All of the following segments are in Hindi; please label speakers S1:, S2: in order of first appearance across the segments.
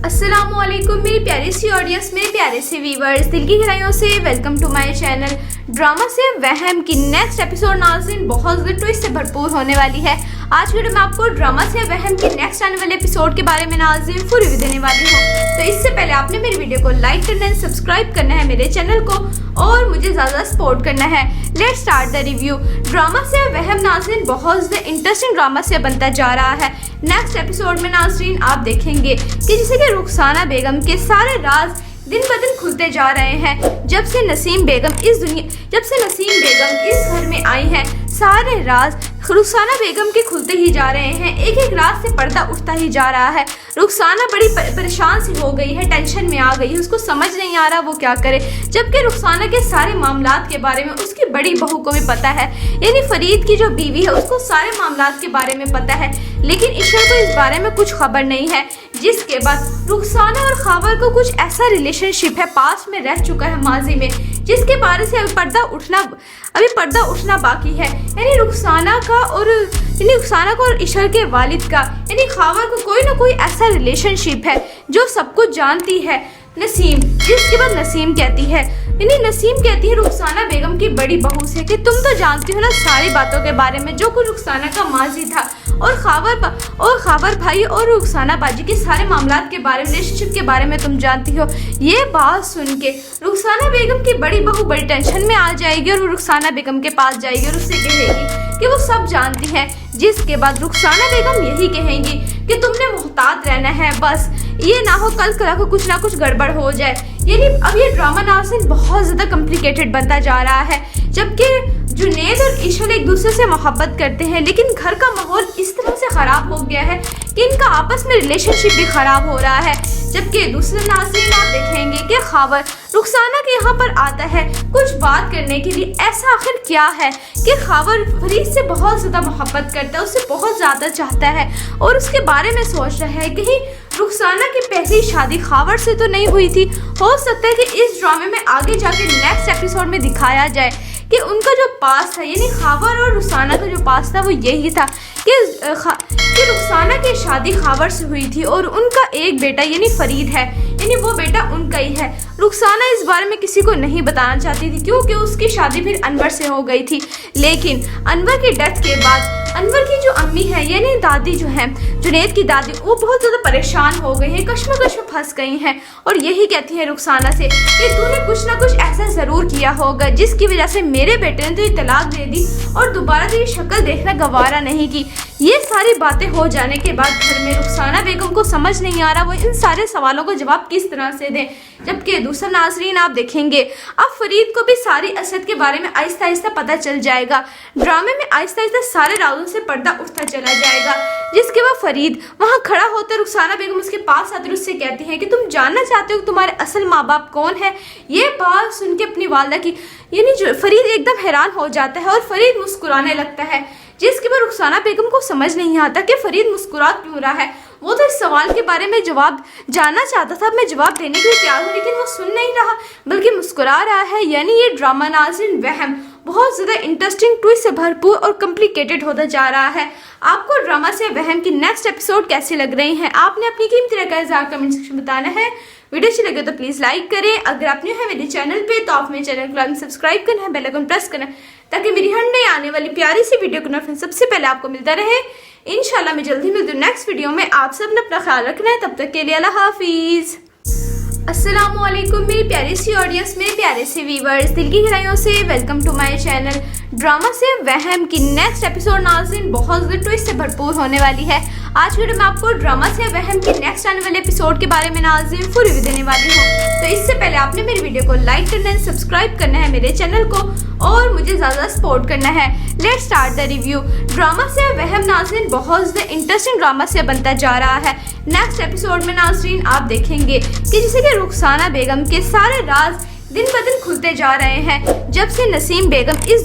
S1: अस्सलामुअलैकुम मेरी प्यारी सी ऑडियंस, मेरे प्यारे से व्यूवर्स, दिल की गहराइयों से welcome to my channel. Drama से वहम की नेक्स्ट एपिसोड नाज़रीन बहुत ज़्यादा ट्विस्ट से भरपूर होने वाली है। आज वीडियो में आपको ड्रामा से वहम की नेक्स्ट आने वाले एपिसोड के बारे में नाज़रीन फुल रिव्यू देने वाली हूँ। तो इससे पहले आपने मेरी वीडियो को लाइक करना है, सब्सक्राइब करना है मेरे चैनल को और मुझे ज़्यादा सपोर्ट करना है। Let's start the review. Drama से वहम नाज़रीन बहुत ज़्यादा इंटरेस्टिंग ड्रामा से बनता जा रहा है। नेक्स्ट एपिसोड में नाज़रीन आप देखेंगे कि जैसे कि रुखसाना बेगम के सारे राज दिन ब दिन खुलते जा रहे हैं। जब से नसीम बेगम इस घर में आई हैं, सारे राज रुखसाना बेगम के खुलते ही जा रहे हैं। एक एक रात से पर्दा उठता ही जा रहा है। रुखसाना बड़ी परेशान सी हो गई है, टेंशन में आ गई है, उसको समझ नहीं आ रहा वो क्या करे। जबकि रुखसाना के सारे मामलात के बारे में उसकी बड़ी बहू को भी पता है, यानी फरीद की जो बीवी है उसको सारे मामलात के बारे में पता है, लेकिन ईश्वर को इस बारे में कुछ खबर नहीं है। जिसके बाद रुखसाना और खावर को कुछ ऐसा रिलेशनशिप है, पास में रह चुका है माजी में, जिसके बारे से अभी पर्दा उठना बाकी है। यानी रुखसाना का और ईश्वर के वालिद का यानी खावर को कोई ना कोई ऐसा रिलेशनशिप है जो सब कुछ जानती है नसीम। जिसके बाद नसीम कहती है रुखसाना बेगम की बड़ी बहू से कि तुम तो जानती हो ना सारी बातों के बारे में, जो कुछ रुखसाना का माजी था और खावर भाई और रुखसाना बाजी के सारे मामलात के बारे में, रिलेशनशिप के बारे में तुम जानती हो। ये बात सुन के रुखसाना बेगम की बड़ी बहू बड़ी टेंशन में आ जाएगी और वो रुखसाना बेगम के पास जाएगी और उससे कहेगी कि वो सब जानती है। जिसके बाद रुखसाना बेगम यही कहेंगी कि तुमने मुहतात रहना है, बस ये ना हो कल को कुछ ना कुछ गड़बड़ हो जाए। यानी अब ये ड्रामा नाज़रीन बहुत ज़्यादा कॉम्प्लिकेटेड बनता जा रहा है। जबकि जुनैद और ईशल एक दूसरे से मोहब्बत करते हैं, लेकिन घर का माहौल इस तरह से ख़राब हो गया है कि इनका आपस में रिलेशनशिप भी ख़राब हो रहा है। जबकि दूसरे नाज़रीन आप देखेंगे कि खावर रुखसाना के यहाँ पर आता है कुछ बात करने के लिए। ऐसा आखिर क्या है कि खावर फरीद से बहुत ज़्यादा मोहब्बत करता है, उससे बहुत ज़्यादा चाहता है और उसके बारे में सोच रहा है। कहीं रुखसाना की पहली शादी खावर से तो नहीं हुई थी। हो सकता है कि इस ड्रामे में आगे जाके नेक्स्ट एपिसोड में दिखाया जाए कि उनका जो पास था, यानी खावर और रुखसाना का जो पास था वो यही था कि रुखसाना की शादी खावर से हुई थी और उनका एक बेटा यानी फरीद है, यानी वो बेटा उनका ही है। रुखसाना इस बारे में किसी को नहीं बताना चाहती थी क्योंकि उसकी शादी फिर अनवर से हो गई थी। लेकिन अनवर की डेथ के बाद अनवर की जो अम्मी है यानी दादी जो है जुनैद की दादी, वो बहुत ज़्यादा परेशान हो गई हैं, कश्मकश में फंस गई हैं और यही कहती हैं रुखसाना से कि तूने कुछ ना कुछ ऐसा ज़रूर किया होगा जिसकी वजह से मेरे बेटे ने तुझे तलाक दे दी और दोबारा तेरी शक्ल देखना गवारा नहीं की। ये सारी बातें हो जाने के बाद घर में रुखसाना बेगम को समझ नहीं आ रहा वो इन सारे सवालों को जवाब किस तरह से दें। जबकि दूसरा नाज़रीन आप देखेंगे अब फरीद को भी सारी असद के बारे में आहिस्ता आहिस्ता पता चल जाएगा। ड्रामे में आहिस्ता आहिस्ता सारे राजों से पर्दा उठता चला जाएगा। जिसके बाद फरीद वहाँ खड़ा होता है, रुखसाना बेगम उसके पास आती है, उससे कहती है कि तुम जानना चाहते हो कि तुम्हारे असल माँ बाप कौन है। ये बात सुन के अपनी वालदा की यानी जो फरीद एकदम हैरान हो जाता है और फरीद मुस्कुराने लगता है। जिसके बाद रुखसाना बेगम को समझ नहीं आता कि फरीद मुस्कुरा क्यों रहा है। वो तो इस सवाल के बारे में जवाब जानना चाहता था, मैं जवाब देने के लिए तैयार हूँ, लेकिन वो सुन नहीं रहा बल्कि मुस्कुरा रहा है। यानी ये ड्रामा नाज़रीन वहम बहुत ज़्यादा इंटरेस्टिंग ट्विस्ट से भरपूर और कॉम्प्लिकेटेड होता जा रहा है। आपको ड्रामा से वहम की नेक्स्ट एपिसोड कैसे लग रही हैं, आपने अपनी कीमती राय कमेंट सेक्शन में बताना है। वीडियो अच्छी लगे तो प्लीज़ लाइक करें। अगर आप न्यू है मेरे चैनल पे तो आप मेरे चैनल को सब्सक्राइब करना है, बेल आइकन प्रेस करना है ताकि मेरी हर नई आने वाली प्यारी सी वीडियो का नोटिफिकेशन सबसे पहले आपको मिलता रहे। इंशाल्लाह मैं जल्दी मिलती हूँ नेक्स्ट वीडियो में। आप सब ने अपना ख्याल रखना है, तब तक के लिए अल्लाह हाफिज़। अस्सलामुअलैकुम मेरी प्यारी सी ऑडियंस, मेरे प्यारे से व्यूवर्स, दिल की गहराइयों से welcome to my channel. Drama से वहम की नेक्स्ट एपिसोड नाज़रीन बहुत ज़्यादा ट्विस्ट से भरपूर होने वाली है। आज वीडियो में आपको ड्रामा से वहम की नेक्स्ट आने वाले एपिसोड के बारे में नाज़रीन फुल रिव्यू देने वाली हूँ। तो इससे पहले आपने मेरी वीडियो को लाइक करना है, सब्सक्राइब करना है मेरे चैनल को और मुझे ज़्यादा सपोर्ट करना है। Let's start the review. Drama से वहम नाज़रीन बहुत ज़्यादा इंटरेस्टिंग ड्रामा से बनता जा रहा है। नेक्स्ट एपिसोड में नाज़रीन आप देखेंगे कि जैसे कि रुखसाना बेगम के सारे राज दिन ब दिन खुलते जा रहे हैं। जब से नसीम बेगम इस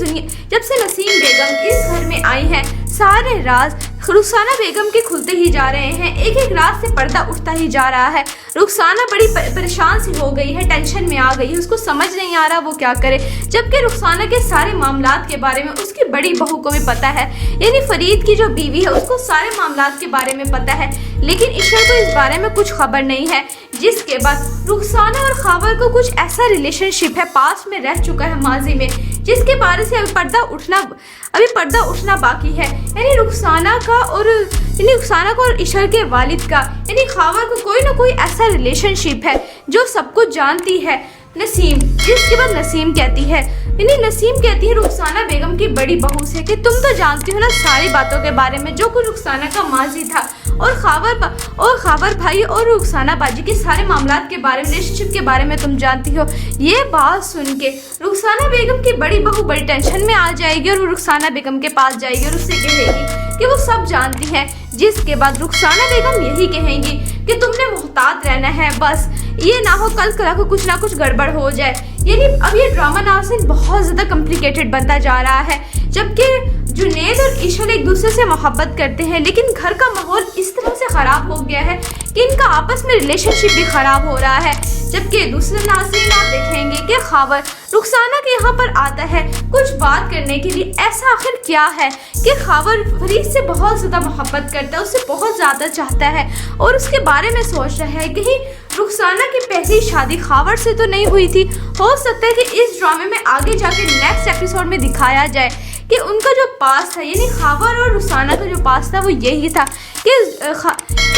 S1: घर में आई हैं, सारे राज रुखसाना बेगम के खुलते ही जा रहे हैं। एक एक रात से पर्दा उठता ही जा रहा है। रुखसाना बड़ी परेशान सी हो गई है, टेंशन में आ गई है, उसको समझ नहीं आ रहा वो क्या करे। जबकि रुखसाना के सारे मामलात के बारे में उसकी बड़ी बहू को भी पता है, यानी फरीद की जो बीवी है उसको सारे मामलात के बारे में पता है, लेकिन ईशर को इस बारे में कुछ खबर नहीं है। जिसके बाद रुखसाना और खावर को कुछ ऐसा रिलेशनशिप है पास्ट में रह चुका है माजी में, जिसके बारे से अभी पर्दा उठना बाकी है। यानी रुखसाना का और ईशर के वालिद का यानी खावर को कोई ना कोई ऐसा रिलेशनशिप है जो सब कुछ जानती है नसीम। जिसके बाद नसीम कहती है रुखसाना बेगम की बड़ी बहू से कि तुम तो जानती हो ना सारी बातों के बारे में जो कुछ रुखसाना का माजी था, और खावर भाई और रुखसाना बाजी के सारे मामलात के बारे में, रिलेशनशिप के बारे में तुम जानती हो। ये बात सुन के रुखसाना बेगम की बड़ी बहू बड़ी टेंशन में आ जाएगी और वो रुखसाना बेगम के पास जाएगी और उससे कहेगी कि वो सब जानती है। जिसके बाद रुखसाना बेगम यही कहेंगी कि तुमने मोहतात रहना है, बस ये ना हो कल को कुछ ना कुछ गड़बड़ हो जाए। यानी अब ये ड्रामा नाज़रीन बहुत ज़्यादा कॉम्प्लिकेटेड बनता जा रहा है। जबकि जुनैद और ईशर एक दूसरे से मोहब्बत करते हैं, लेकिन घर का माहौल इस तरह से ख़राब हो गया है कि इनका आपस में रिलेशनशिप भी ख़राब हो रहा है। जबकि दूसरे नाज़रीन आप देखेंगे कि खावर रुखसाना के यहाँ पर आता है कुछ बात करने के लिए। ऐसा आखिर क्या है कि खावर फरीद से बहुत ज़्यादा मोहब्बत करता है, उससे बहुत ज़्यादा चाहता है और उसके बारे में सोच रहा है। कहीं रुखसाना की पहली शादी खावर से तो नहीं हुई थी। हो सकता है कि इस ड्रामे में आगे जाके नेक्स्ट एपिसोड में दिखाया जाए कि उनका जो पास था, यानी खावर और रुखसाना का जो पास था वो यही था कि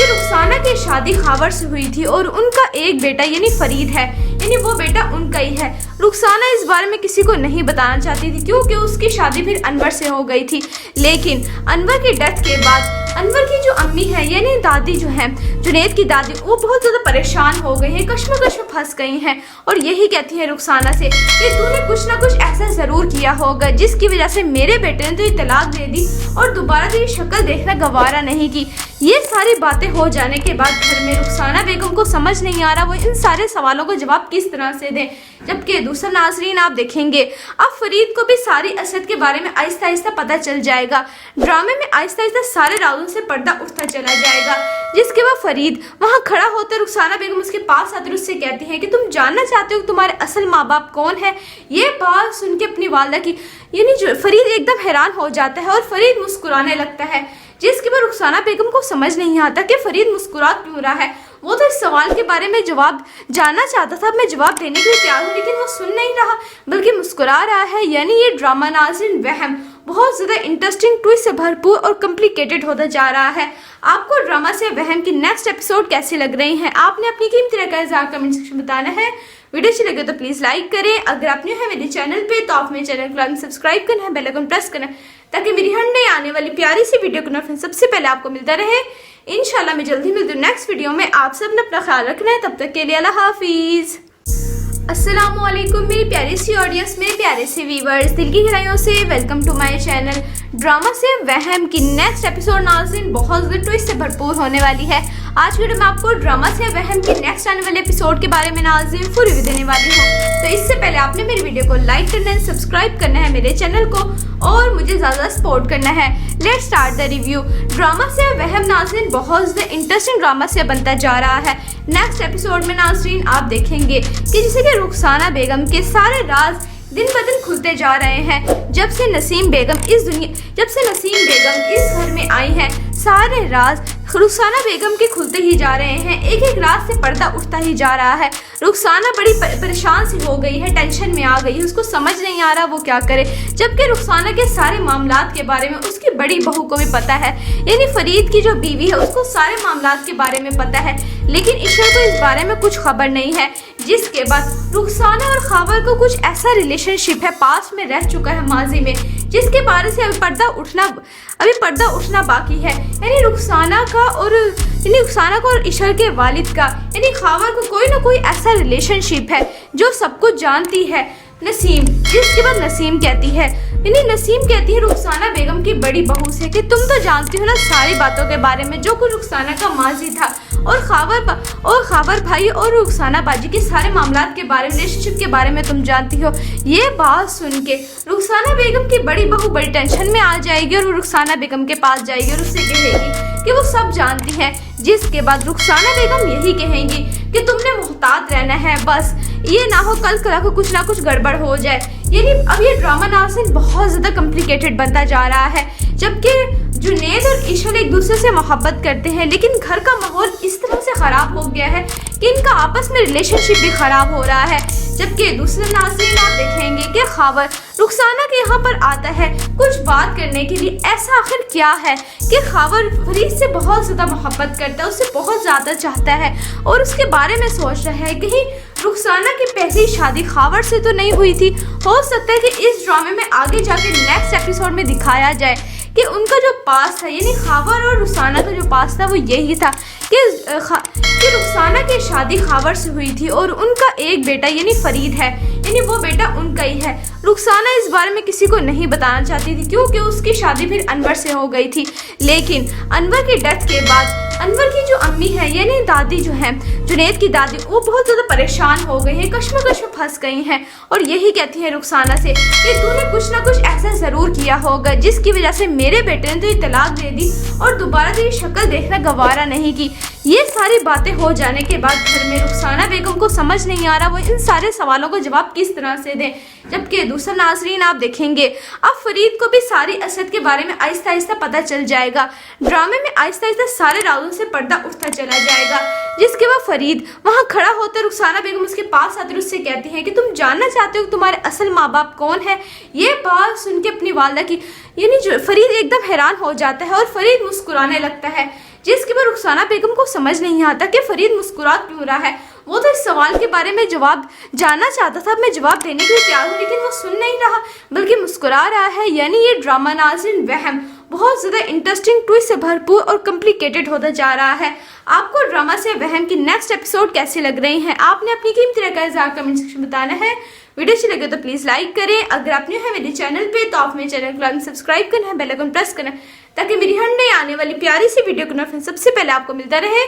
S1: रुखसाना की शादी खावर से हुई थी और उनका एक बेटा यानी फरीद है, यानी वो बेटा उनका ही है। रुखसाना इस बारे में किसी को नहीं बताना चाहती थी क्योंकि उसकी शादी फिर अनवर से हो गई थी। लेकिन अनवर की डेथ के बाद अनवर की जो अम्मी है यानी दादी जो है जुनैद की दादी, वो बहुत ज़्यादा परेशान हो गई है, कश्मकश में फंस गई हैं और यही कहती है रुखसाना से कि तूने कुछ ना कुछ ऐसा ज़रूर किया होगा जिसकी वजह से मेरे बेटे ने तो ये तलाक दे दी और दोबारा तो ये शक्ल देखना गवारा नहीं की। ये सारी बातें हो जाने के बाद घर में रुखसाना बेगम को समझ नहीं आ रहा वो इन सारे सवालों को जवाब किस तरह से दें। जबकि दूसरा नाजरीन आप देखेंगे अब फरीद को भी सारी असद के बारे में आहिस्ता आहिस्ता पता चल जाएगा। ड्रामे में आहिस्ता आहिस्ता सारे राजों से पर्दा उठता चला जाएगा। जिसके बाद फरीद वहाँ खड़ा होता है, रुखसाना बेगम उसके पास आती है, उससे कहती है कि तुम जानना चाहते हो कि तुम्हारे असल माँ बाप कौन है। ये बात सुन के अपनी वालदा की यानी फरीद एकदम हैरान हो जाता है और फरीद मुस्कुराने लगता है। जिसके बाद रुखसाना बेगम को समझ नहीं आता कि फरीद मुस्कुरा क्यों रहा है। वो तो इस सवाल के बारे में जवाब जानना चाहता था, मैं जवाब देने के लिए तैयार हूँ, लेकिन वो सुन नहीं रहा बल्कि मुस्कुरा रहा है। यानी ये ड्रामा नाज़रीन वहम बहुत ज़्यादा इंटरेस्टिंग, ट्विस्ट से भरपूर और कॉम्प्लिकेटेड होता जा रहा है। आपको ड्रामा से वहम की नेक्स्ट एपिसोड कैसी लग रही हैं? आपने अपनी कीमती राय कमेंट सेक्शन में बताना है। वीडियो अच्छी लगे तो प्लीज़ लाइक करें। अगर आप न्यू है मेरे चैनल पे तो आप मेरे चैनल को सब्सक्राइब करना है, बेल आइकन प्रेस करना है ताकि मेरी हर नई आने वाली प्यारी सी वीडियो का नोटिफिकेशन सबसे पहले आपको मिलता रहे। इंशाल्लाह मैं जल्दी मिलती हूँ नेक्स्ट वीडियो में। आप सब ने अपना ख्याल रखना है, तब तक के लिए अल्लाह हाफिज़। अस्सलामुअलैकुम मेरी प्यारी सी ऑडियंस, मेरे प्यारे से व्यूअर्स, दिल की गहराइयों से welcome to my channel. Drama से वहम की नेक्स्ट एपिसोड नाज़रीन बहुत ज़्यादा ट्विस्ट से भरपूर होने वाली है। आज वीडियो में आपको ड्रामा से वहम के नेक्स्ट आने वाले एपिसोड के बारे में नाज़रीन फुल रिव्यू देने वाली हूँ। तो इससे पहले आपने मेरी वीडियो को लाइक करना है, सब्सक्राइब करना है मेरे चैनल को और मुझे ज़्यादा सपोर्ट करना है। Let's start the review. Drama से वहम नाज़रीन बहुत ज़्यादा इंटरेस्टिंग ड्रामा से बनता जा रहा है। नेक्स्ट एपिसोड में नाज़रीन आप देखेंगे कि जैसे कि रुखसाना बेगम के सारे राज दिन ब दिन खुलते जा रहे हैं। जब से नसीम बेगम इस घर में आई है, सारे राज रुखसाना बेगम के खुलते ही जा रहे हैं। एक एक रात से पर्दा उठता ही जा रहा है। रुखसाना बड़ी परेशान सी हो गई है, टेंशन में आ गई है, उसको समझ नहीं आ रहा वो क्या करे। जबकि रुखसाना के सारे मामलात के बारे में उसकी बड़ी बहू को भी पता है, यानी फरीद की जो बीवी है उसको सारे मामलात के बारे में पता है, लेकिन ईशर को इस बारे में कुछ खबर नहीं है। जिसके बाद रुखसाना और खावर को कुछ ऐसा रिलेशनशिप है पास्ट में रह चुका है माजी में, जिसके बारे से अभी पर्दा उठना बाकी है। यानी रुखसाना को और ईशर के वालिद का यानी खावर को कोई ना कोई ऐसा रिलेशनशिप है जो सब कुछ जानती है नसीम। जिसके बाद नसीम कहती है रुखसाना बेगम की बड़ी बहू से कि तुम तो जानती हो ना सारी बातों के बारे में जो कुछ रुखसाना का माजी था, और खावर भाई और रुखसाना बाजी के सारे मामलात के बारे में, रिलेशनशिप के बारे में तुम जानती हो। ये बात सुन के रुखसाना बेगम की बड़ी बहू बड़ी टेंशन में आ जाएगी और वो रुखसाना बेगम के पास जाएगी और उससे कहेगी कि वो सब जानती है। जिसके बाद रुखसाना बेगम यही कहेंगी कि तुमने मोहतात रहना है, बस ये ना हो कल को कुछ ना कुछ गड़बड़ हो जाए। यानी अब ये ड्रामा नाज़रीन बहुत ज़्यादा कॉम्प्लिकेटेड बनता जा रहा है। जबकि जुनैद और ईशल एक दूसरे से मोहब्बत करते हैं, लेकिन घर का माहौल इस तरह से ख़राब हो गया है कि इनका आपस में रिलेशनशिप भी ख़राब हो रहा है। जबकि दूसरे नाज़रीन आप देखेंगे कि खबर रुखसाना के यहाँ पर आता है कुछ बात करने के लिए। ऐसा आखिर क्या है कि खबर फरीद से बहुत ज़्यादा मोहब्बत करता है, उससे बहुत ज़्यादा चाहता है और उसके बारे में सोच रहा है कहीं रुखसाना की पहली शादी खबर से तो नहीं हुई थी। हो सकता है कि इस ड्रामे में आगे जाके नेक्स्ट एपिसोड में दिखाया जाए कि उनका जो पास था, यानी खबर और रुखसाना का जो पास था वो यही था कि रुखसाना की शादी खबर से हुई थी और उनका एक बेटा यानी फरीद है, यानी वो बेटा उनका ही है। रुखसाना इस बारे में किसी को नहीं बताना चाहती थी क्योंकि उसकी शादी फिर अनवर से हो गई थी। लेकिन अनवर की डेथ के बाद अनवर की जो अम्मी है यानी दादी जो है जुनैद की दादी, वो बहुत ज़्यादा परेशान हो गई हैं, कश्मकश में फंस गई हैं और यही कहती हैं रुखसाना से कि तूने कुछ ना कुछ ऐसा ज़रूर किया होगा जिसकी वजह से मेरे बेटे ने तो ये तलाक दे दी और दोबारा तो ये शक्ल देखना गवारा नहीं की। ये सारी बातें हो जाने के बाद घर में रुखसाना बेगम को समझ नहीं आ रहा वो इन सारे सवालों को जवाब किस तरह से दें। जबकि दूसरा नाज़रीन आप देखेंगे अब फरीद को भी सारी असद के बारे में आहिस्ता आहिस्ता पता चल जाएगा। ड्रामे में आहिस्ता आहिस्ता सारे राजों से पर्दा उठता चला जाएगा, जिसके बाद फरीद वहाँ खड़ा होकर रुखसाना बेगम उसके पास आते उससे कहती हैं कि तुम जानना चाहते हो तुम्हारे असल माँ बाप कौन है। ये बात सुन के अपनी वालदा की यानी जो फरीद एकदम हैरान हो जाता है और फरीद मुस्कुराने लगता है, जिसके बाद रुखसाना बेगम को समझ नहीं आता कि फरीद मुस्कुरा क्यों रहा है। वो तो इस सवाल के बारे में जवाब जानना चाहता था, मैं जवाब देने के लिए तैयार हूँ, लेकिन वो सुन नहीं रहा बल्कि मुस्कुरा रहा है। यानी ये ड्रामा नाज़रीन वहम बहुत ज़्यादा इंटरेस्टिंग ट्विस्ट से भरपूर और कॉम्प्लिकेटेड होता जा रहा है। आपको ड्रामा से वहम की नेक्स्ट एपिसोड कैसे लग रही हैं? आपने अपनी कीमती राय का इज़हार कमेंट सेक्शन में बताना है। वीडियो अच्छी लगे तो प्लीज़ लाइक करें। अगर आप न्यू है मेरे चैनल पे तो आप मेरे चैनल को सब्सक्राइब करना है, बेल आइकन प्रेस करना है ताकि मेरी हर नई आने वाली प्यारी सी वीडियो का नोटिफिकेशन सबसे पहले आपको मिलता रहे।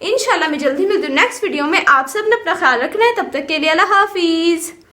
S1: इंशाल्लाह मैं जल्दी मिलती हूँ नेक्स्ट वीडियो में। आप सब ने अपना ख्याल रखना है, तब तक के लिए अल्लाह हाफिज़।